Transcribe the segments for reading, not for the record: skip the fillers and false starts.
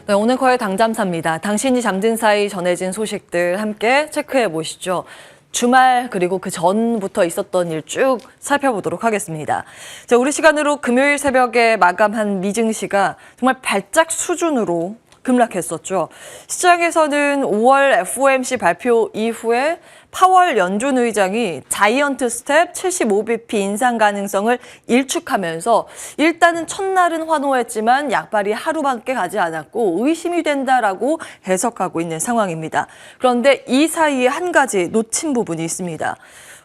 네, 오늘 거의 당잠사입니다. 당신이 잠든 사이 전해진 소식들 함께 체크해 보시죠. 주말 그리고 그 전부터 있었던 일 쭉 살펴보도록 하겠습니다. 자, 우리 시간으로 금요일 새벽에 마감한 미증시가 정말 발작 수준으로 급락했었죠. 시장에서는 5월 FOMC 발표 이후에 파월 연준 의장이 자이언트 스텝 75bp 인상 가능성을 일축하면서 일단은 첫날은 환호했지만 약발이 하루밖에 가지 않았고 의심이 된다라고 해석하고 있는 상황입니다. 그런데 이 사이에 한 가지 놓친 부분이 있습니다.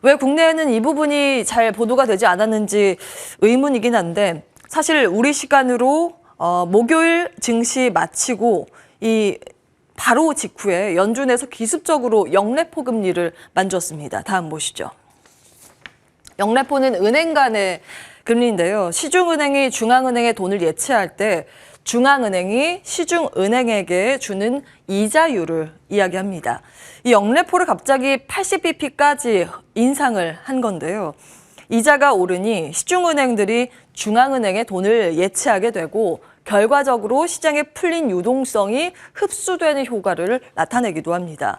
왜 국내에는 이 부분이 잘 보도가 되지 않았는지 의문이긴 한데 사실 우리 시간으로 목요일 증시 마치고 바로 직후에 연준에서 기습적으로 영래포 금리를 만졌습니다. 다음 보시죠. 영래포는 은행 간의 금리인데요. 시중은행이 중앙은행의 돈을 예치할 때 중앙은행이 시중은행에게 주는 이자율을 이야기합니다. 이 영래포를 갑자기 80bp까지 인상을 한 건데요. 이자가 오르니 시중은행들이 중앙은행에 돈을 예치하게 되고 결과적으로 시장에 풀린 유동성이 흡수되는 효과를 나타내기도 합니다.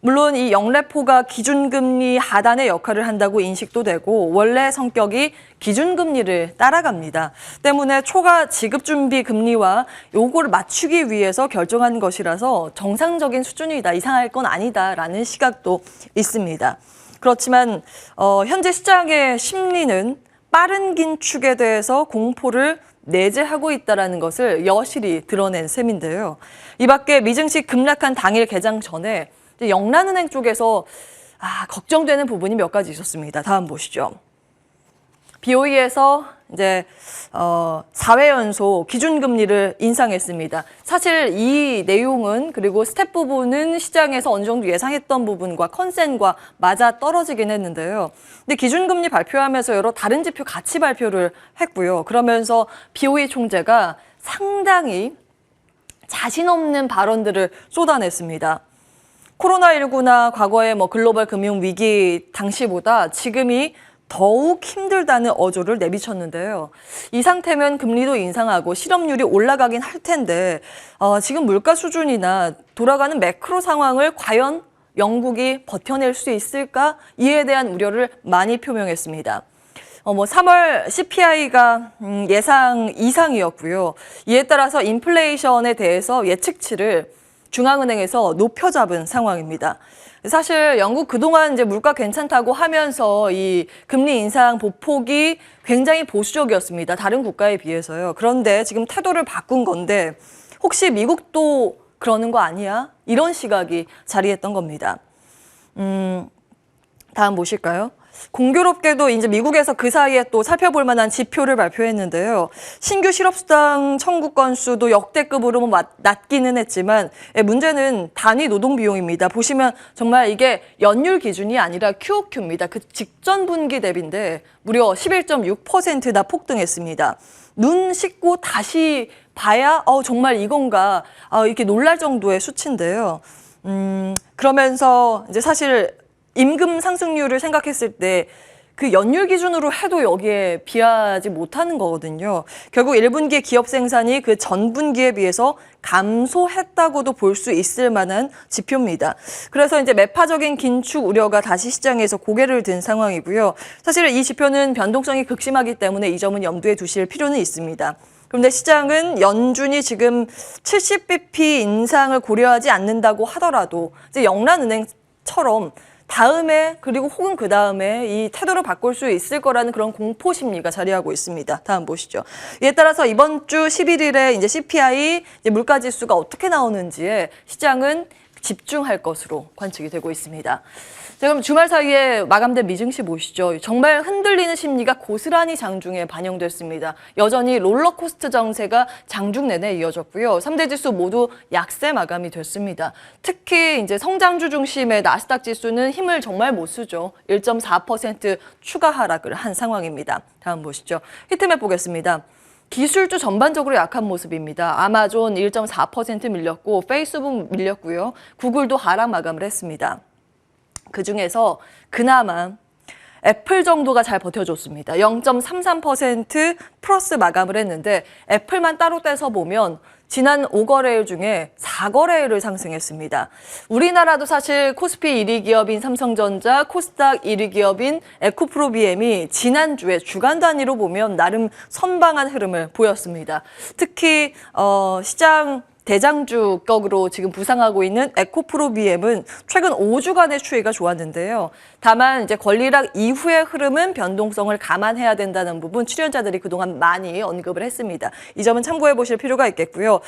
물론 이 영래포가 기준금리 하단의 역할을 한다고 인식도 되고 원래 성격이 기준금리를 따라갑니다. 때문에 초과 지급준비 금리와 요거를 맞추기 위해서 결정한 것이라서 정상적인 수준이다, 이상할 건 아니다라는 시각도 있습니다. 그렇지만 현재 시장의 심리는 빠른 긴축에 대해서 공포를 내재하고 있다는 것을 여실히 드러낸 셈인데요. 이 밖에 미증시 급락한 당일 개장 전에 영란은행 쪽에서 걱정되는 부분이 몇 가지 있었습니다. 다음 보시죠. BOE에서 이제 4회 연속 기준금리를 인상했습니다. 사실 이 내용은 그리고 스텝 부분은 시장에서 어느 정도 예상했던 부분과 컨센과 맞아 떨어지긴 했는데요. 근데 기준금리 발표하면서 여러 다른 지표 같이 발표를 했고요. 그러면서 BOE 총재가 상당히 자신 없는 발언들을 쏟아냈습니다. 코로나19나 과거의 글로벌 금융 위기 당시보다 지금이 더욱 힘들다는 어조를 내비쳤는데요. 이 상태면 금리도 인상하고 실업률이 올라가긴 할 텐데 지금 물가 수준이나 돌아가는 매크로 상황을 과연 영국이 버텨낼 수 있을까? 이에 대한 우려를 많이 표명했습니다. 3월 CPI가 예상 이상이었고요. 이에 따라서 인플레이션에 대해서 예측치를 중앙은행에서 높여 잡은 상황입니다. 사실 영국 그동안 이제 물가 괜찮다고 하면서 이 금리 인상 보폭이 굉장히 보수적이었습니다. 다른 국가에 비해서요. 그런데 지금 태도를 바꾼 건데 혹시 미국도 그러는 거 아니야? 이런 시각이 자리했던 겁니다. 다음 보실까요? 공교롭게도 이제 미국에서 그 사이에 또 살펴볼 만한 지표를 발표했는데요. 신규 실업수당 청구 건수도 역대급으로 낮기는 했지만 문제는 단위 노동 비용입니다. 보시면 정말 이게 연율 기준이 아니라 QOQ입니다. 그 직전 분기 대비인데 무려 11.6%나 폭등했습니다. 눈 씻고 다시 봐야 정말 이건가 이렇게 놀랄 정도의 수치인데요. 그러면서 이제 사실 임금 상승률을 생각했을 때 그 연율 기준으로 해도 여기에 비하지 못하는 거거든요. 결국 1분기 기업 생산이 그 전분기에 비해서 감소했다고도 볼 수 있을 만한 지표입니다. 그래서 이제 매파적인 긴축 우려가 다시 시장에서 고개를 든 상황이고요. 사실 이 지표는 변동성이 극심하기 때문에 이 점은 염두에 두실 필요는 있습니다. 그런데 시장은 연준이 지금 70bp 인상을 고려하지 않는다고 하더라도 이제 영란은행처럼 다음에 그리고 혹은 그 다음에 이 태도를 바꿀 수 있을 거라는 그런 공포 심리가 자리하고 있습니다. 다음 보시죠. 이에 따라서 이번 주 11일에 이제 CPI 이제 물가 지수가 어떻게 나오는지에 시장은 집중할 것으로 관측이 되고 있습니다. 자, 그럼 주말 사이에 마감된 미증시 보시죠. 정말 흔들리는 심리가 고스란히 장중에 반영됐습니다. 여전히 롤러코스터 정세가 장중 내내 이어졌고요. 3대 지수 모두 약세 마감이 됐습니다. 특히 이제 성장주 중심의 나스닥 지수는 힘을 정말 못 쓰죠. 1.4% 추가 하락을 한 상황입니다. 다음 보시죠. 히트맵 보겠습니다. 기술주 전반적으로 약한 모습입니다. 아마존 1.4% 밀렸고 페이스북 밀렸고요. 구글도 하락 마감을 했습니다. 그중에서 그나마 애플 정도가 잘 버텨줬습니다. 0.33% 플러스 마감을 했는데 애플만 따로 떼서 보면 지난 5거래일 중에 4거래일을 상승했습니다. 우리나라도 사실 코스피 1위 기업인 삼성전자, 코스닥 1위 기업인 에코프로비엠이 지난주에 주간 단위로 보면 나름 선방한 흐름을 보였습니다. 특히 시장 대장주격으로 지금 부상하고 있는 에코프로비엠은 최근 5주간의 추이가 좋았는데요. 다만 이제 권리락 이후의 흐름은 변동성을 감안해야 된다는 부분 출연자들이 그동안 많이 언급을 했습니다. 이 점은 참고해 보실 필요가 있겠고요.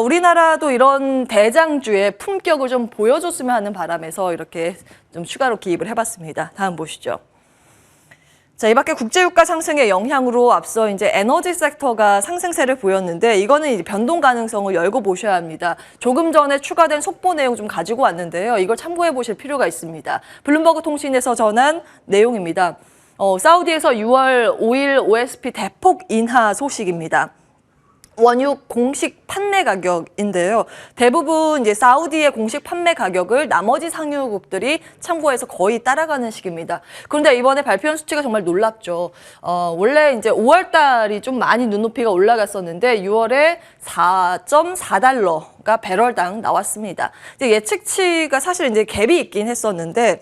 우리나라도 이런 대장주의 품격을 좀 보여줬으면 하는 바람에서 이렇게 좀 추가로 기입을 해봤습니다. 다음 보시죠. 자, 이 밖에 국제유가 상승의 영향으로 앞서 이제 에너지 섹터가 상승세를 보였는데 이거는 이제 변동 가능성을 열고 보셔야 합니다. 조금 전에 추가된 속보 내용 좀 가지고 왔는데요. 이걸 참고해 보실 필요가 있습니다. 블룸버그 통신에서 전한 내용입니다. 사우디에서 6월 5일 OSP 대폭 인하 소식입니다. 원유 공식 판매 가격인데요. 대부분 이제 사우디의 공식 판매 가격을 나머지 상유국들이 참고해서 거의 따라가는 식입니다. 그런데 이번에 발표한 수치가 정말 놀랍죠. 원래 이제 5월 달이 좀 많이 눈높이가 올라갔었는데 6월에 4.4달러가 배럴당 나왔습니다. 이제 예측치가 사실 이제 갭이 있긴 했었는데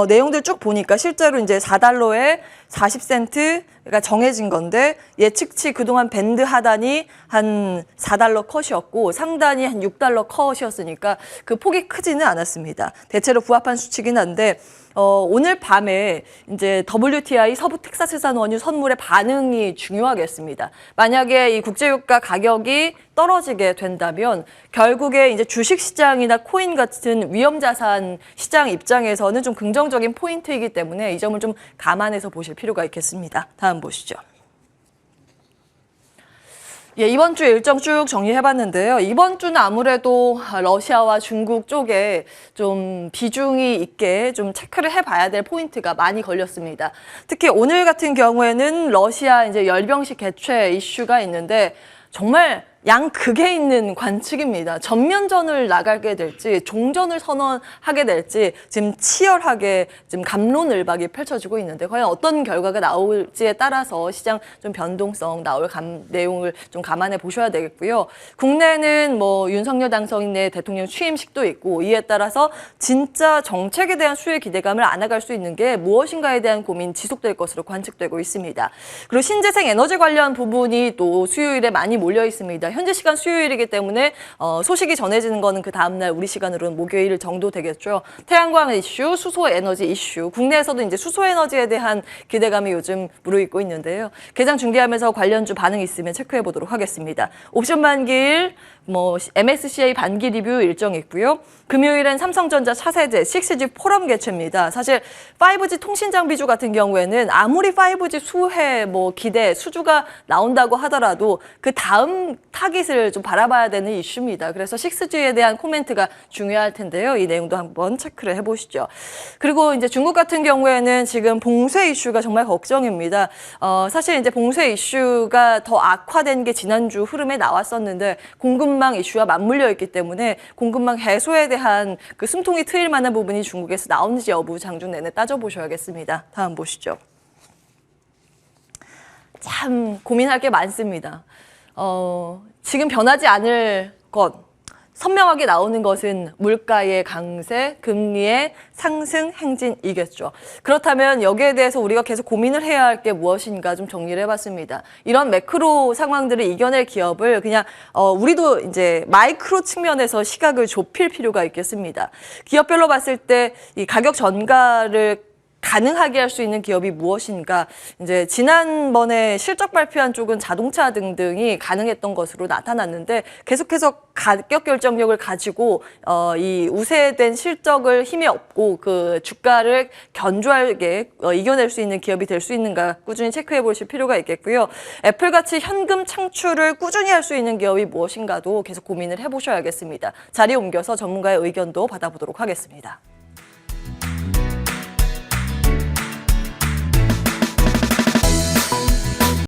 내용들 쭉 보니까 실제로 이제 4달러에 40센트가 정해진 건데 예측치 그동안 밴드 하단이 한 4달러 컷이었고 상단이 한 6달러 컷이었으니까 그 폭이 크지는 않았습니다. 대체로 부합한 수치긴 한데 오늘 밤에 이제 WTI 서부 텍사스산 원유 선물의 반응이 중요하겠습니다. 만약에 이 국제유가 가격이 떨어지게 된다면 결국에 이제 주식시장이나 코인 같은 위험자산 시장 입장에서는 좀 긍정적인 포인트이기 때문에 이 점을 좀 감안해서 보실 필요가 있겠습니다. 다음 보시죠. 예, 이번 주 일정 쭉 정리해봤는데요. 이번 주는 아무래도 러시아와 중국 쪽에 좀 비중이 있게 좀 체크를 해봐야 될 포인트가 많이 걸렸습니다. 특히 오늘 같은 경우에는 러시아 이제 열병식 개최 이슈가 있는데 정말 양극에 있는 관측입니다. 전면전을 나가게 될지 종전을 선언하게 될지 지금 치열하게 지금 갑론을박이 펼쳐지고 있는데 과연 어떤 결과가 나올지에 따라서 시장 좀 변동성 나올 내용을 좀 감안해 보셔야 되겠고요. 국내는 뭐 윤석열 당선인의 대통령 취임식도 있고 이에 따라서 진짜 정책에 대한 수혜 기대감을 안아갈 수 있는 게 무엇인가에 대한 고민 지속될 것으로 관측되고 있습니다. 그리고 신재생 에너지 관련 부분이 또 수요일에 많이 몰려 있습니다. 현재 시간 수요일이기 때문에 소식이 전해지는 거는 그 다음날 우리 시간으로는 목요일 정도 되겠죠. 태양광 이슈, 수소에너지 이슈, 국내에서도 이제 수소에너지에 대한 기대감이 요즘 무르익고 있는데요. 개장 중계하면서 관련주 반응이 있으면 체크해 보도록 하겠습니다. 옵션 만기일, MSCI 반기 리뷰 일정이 있고요. 금요일엔 삼성전자 차세대 6G 포럼 개최입니다. 사실 5G 통신 장비주 같은 경우에는 아무리 5G 수혜 기대 수주가 나온다고 하더라도 그 다음 타깃을 좀 바라봐야 되는 이슈입니다. 그래서 6G에 대한 코멘트가 중요할 텐데요. 이 내용도 한번 체크를 해보시죠. 그리고 이제 중국 같은 경우에는 지금 봉쇄 이슈가 정말 걱정입니다. 사실 이제 봉쇄 이슈가 더 악화된 게 지난주 흐름에 나왔었는데 공급망 이슈와 맞물려 있기 때문에 공급망 해소에 대한 그 숨통이 트일 만한 부분이 중국에서 나오는지 여부 장중 내내 따져보셔야겠습니다. 다음 보시죠. 참 고민할 게 많습니다. 지금 변하지 않을 것, 선명하게 나오는 것은 물가의 강세, 금리의 상승 행진이겠죠. 그렇다면 여기에 대해서 우리가 계속 고민을 해야 할 게 무엇인가 좀 정리를 해봤습니다. 이런 매크로 상황들을 이겨낼 기업을 그냥 우리도 이제 마이크로 측면에서 시각을 좁힐 필요가 있겠습니다. 기업별로 봤을 때 이 가격 전가를 가능하게 할 수 있는 기업이 무엇인가? 이제 지난번에 실적 발표한 쪽은 자동차 등등이 가능했던 것으로 나타났는데 계속해서 가격 결정력을 가지고 이 우세된 실적을 힘이 없고 그 주가를 견조하게 이겨낼 수 있는 기업이 될 수 있는가 꾸준히 체크해 보실 필요가 있겠고요. 애플같이 현금 창출을 꾸준히 할 수 있는 기업이 무엇인가도 계속 고민을 해보셔야겠습니다. 자리 옮겨서 전문가의 의견도 받아보도록 하겠습니다.